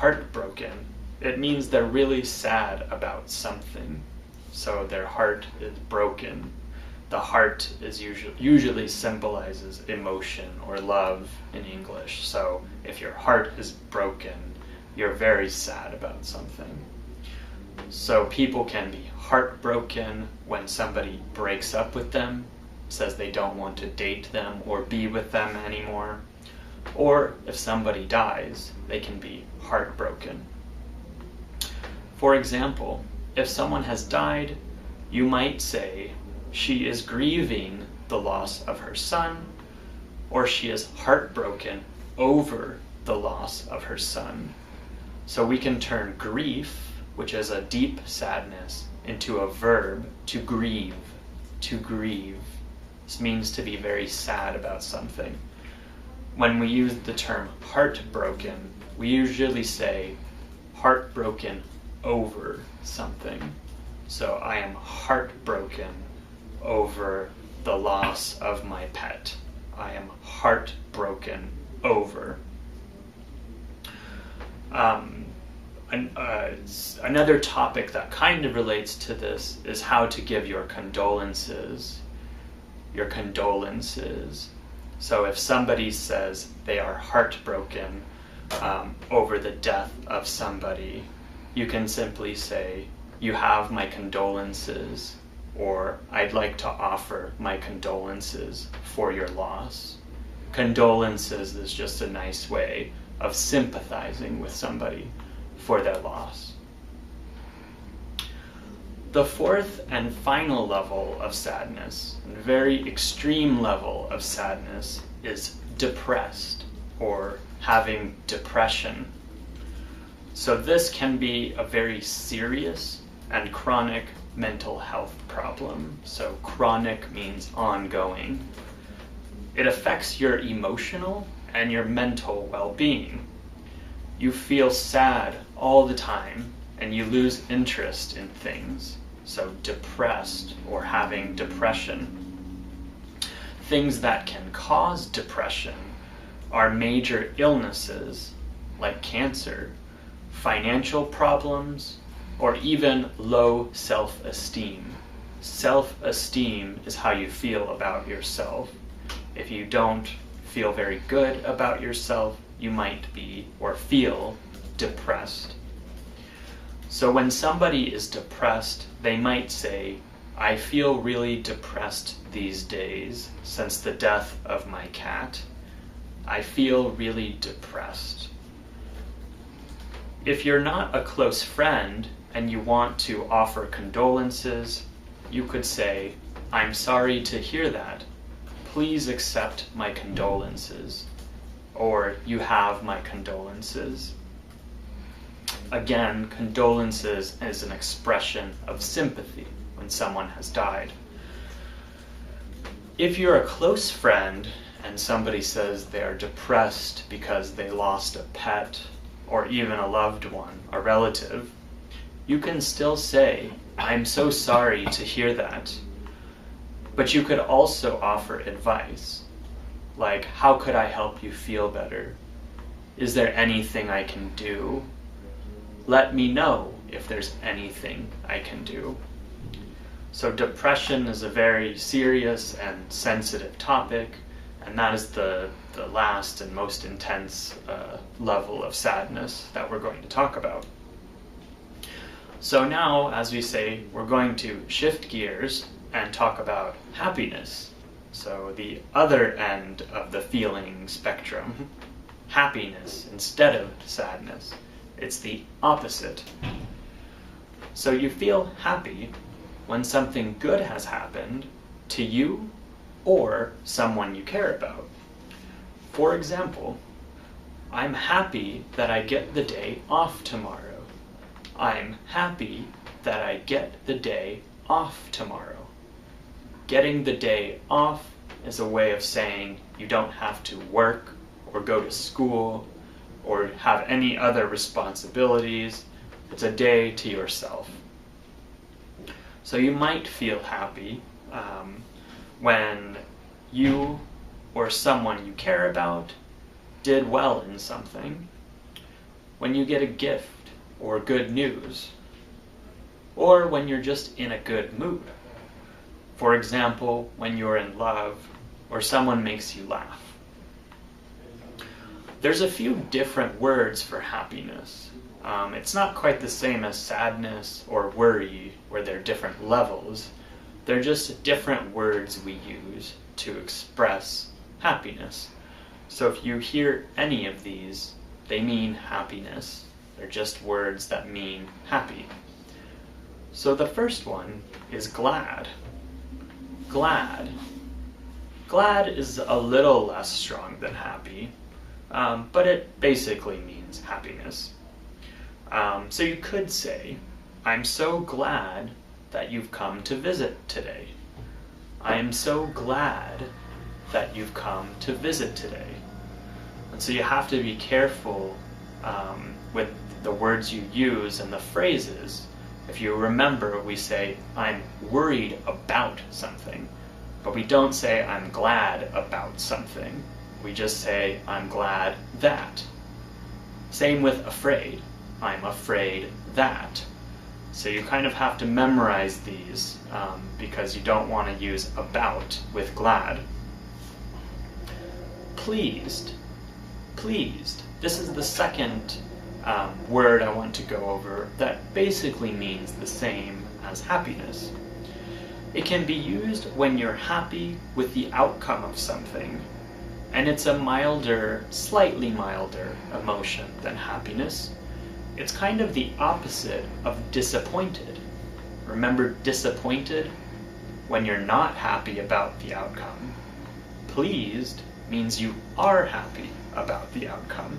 heartbroken, it means they're really sad about something. So their heart is broken. The heart is usually symbolizes emotion or love in English. So if your heart is broken, you're very sad about something. So people can be heartbroken when somebody breaks up with them, says they don't want to date them or be with them anymore. Or if somebody dies, they can be heartbroken. For example, if someone has died, you might say she is grieving the loss of her son, or she is heartbroken over the loss of her son. So we can turn grief, which is a deep sadness, into a verb, to grieve. To grieve. This means to be very sad about something. When we use the term heartbroken, we usually say heartbroken over something. So I am heartbroken over the loss of my pet. I am heartbroken over. Another topic that kind of relates to this is how to give your condolences. Your condolences. So if somebody says they are heartbroken over the death of somebody, you can simply say, "You have my condolences," or "I'd like to offer my condolences for your loss." Condolences is just a nice way of sympathizing with somebody for their loss. The fourth and final level of sadness, a very extreme level of sadness, is depressed or having depression. So this can be a very serious and chronic mental health problem. So chronic means ongoing. It affects your emotional and your mental well-being. You feel sad all the time and you lose interest in things. So depressed or having depression. Things that can cause depression are major illnesses like cancer, financial problems, or even low self-esteem. Self-esteem is how you feel about yourself. If you don't feel very good about yourself, you might be or feel depressed. So when somebody is depressed, they might say, "I feel really depressed these days since the death of my cat. I feel really depressed." If you're not a close friend and you want to offer condolences, you could say, "I'm sorry to hear that. Please accept my condolences," or "You have my condolences." Again, condolences is an expression of sympathy when someone has died. If you're a close friend and somebody says they are depressed because they lost a pet or even a loved one, a relative, you can still say, "I'm so sorry to hear that." But you could also offer advice, like, "How could I help you feel better? Is there anything I can do? Let me know if there's anything I can do." So depression is a very serious and sensitive topic, and that is the last and most intense level of sadness that we're going to talk about. So now, as we say, we're going to shift gears and talk about happiness. So the other end of the feeling spectrum, happiness instead of sadness. It's the opposite. So you feel happy when something good has happened to you or someone you care about. For example, I'm happy that I get the day off tomorrow. I'm happy that I get the day off tomorrow. Getting the day off is a way of saying you don't have to work or go to school or have any other responsibilities. It's a day to yourself. So you might feel happy when you or someone you care about did well in something. when you get a gift or good news, or when you're just in a good mood. For example, when you're in love or someone makes you laugh. There's a few different words for happiness. It's not quite the same as sadness or worry, where they're different levels. They're just different words we use to express happiness. So if you hear any of these, they mean happiness. They're just words that mean happy. So the first one is glad. Glad. Glad is a little less strong than happy, but it basically means happiness. So you could say, I'm so glad that you've come to visit today. I am so glad that you've come to visit today. And so you have to be careful with the words you use and the phrases. If you remember, we say, I'm worried about something, but we don't say, I'm glad about something. We just say, I'm glad that. Same with afraid. I'm afraid that. So you kind of have to memorize these because you don't want to use about with glad. Pleased. Pleased. This is the second word I want to go over that basically means the same as happiness. It can be used when you're happy with the outcome of something, and it's a milder, slightly milder emotion than happiness. It's kind of the opposite of disappointed. Remember disappointed? When you're not happy about the outcome. Pleased means you are happy about the outcome.